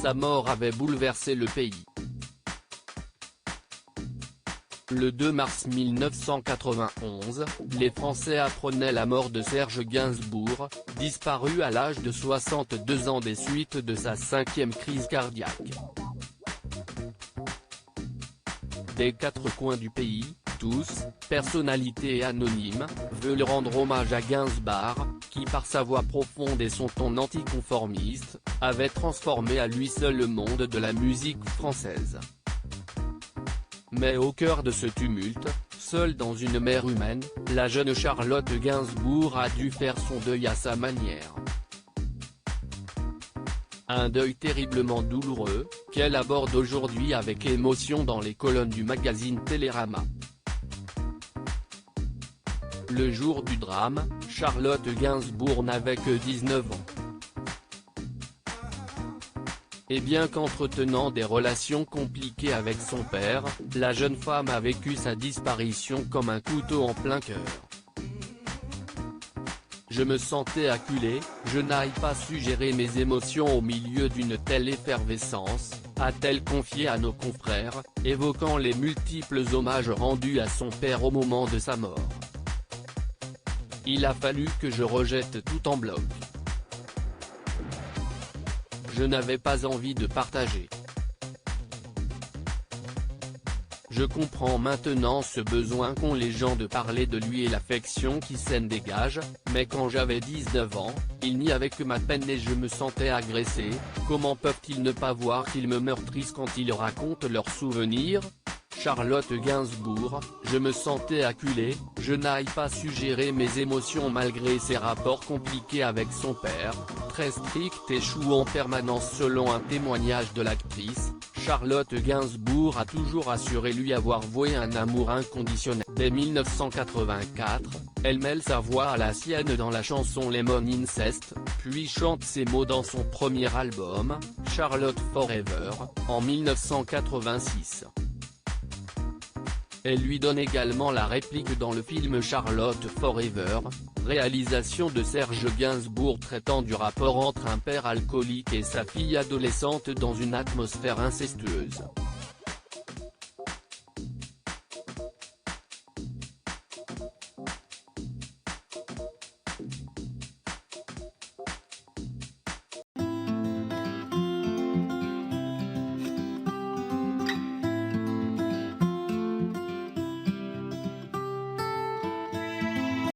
Sa mort avait bouleversé le pays. Le 2 mars 1991, les Français apprenaient la mort de Serge Gainsbourg, disparu à l'âge de 62 ans des suites de sa 5e crise cardiaque. Des quatre coins du pays, tous, personnalités anonymes, veulent rendre hommage à Gainsbourg, qui par sa voix profonde et son ton anticonformiste, avait transformé à lui seul le monde de la musique française. Mais au cœur de ce tumulte, seule dans une mer humaine, la jeune Charlotte Gainsbourg a dû faire son deuil à sa manière. Un deuil terriblement douloureux, qu'elle aborde aujourd'hui avec émotion dans les colonnes du magazine Télérama. Le jour du drame, Charlotte Gainsbourg n'avait que 19 ans. Et bien qu'entretenant des relations compliquées avec son père, la jeune femme a vécu sa disparition comme un couteau en plein cœur. Je me sentais acculé, je n'arrive pas su gérer mes émotions au milieu d'une telle effervescence, a-t-elle confié à nos confrères, évoquant les multiples hommages rendus à son père au moment de sa mort. Il a fallu que je rejette tout en bloc. Je n'avais pas envie de partager. Je comprends maintenant ce besoin qu'ont les gens de parler de lui et l'affection qui s'en dégage, mais quand j'avais 19 ans, il n'y avait que ma peine et je me sentais agressé. Comment peuvent-ils ne pas voir qu'ils me meurtrissent quand ils racontent leurs souvenirs ? Charlotte Gainsbourg, je me sentais acculé, je n'arrive pas su gérer mes émotions malgré ses rapports compliqués avec son père, très strict et chou en permanence selon un témoignage de l'actrice. Charlotte Gainsbourg a toujours assuré lui avoir voué un amour inconditionnel. Dès 1984, elle mêle sa voix à la sienne dans la chanson Lemon Incest, puis chante ses mots dans son premier album, Charlotte Forever, en 1986. Elle lui donne également la réplique dans le film Charlotte Forever, réalisation de Serge Gainsbourg traitant du rapport entre un père alcoolique et sa fille adolescente dans une atmosphère incestueuse.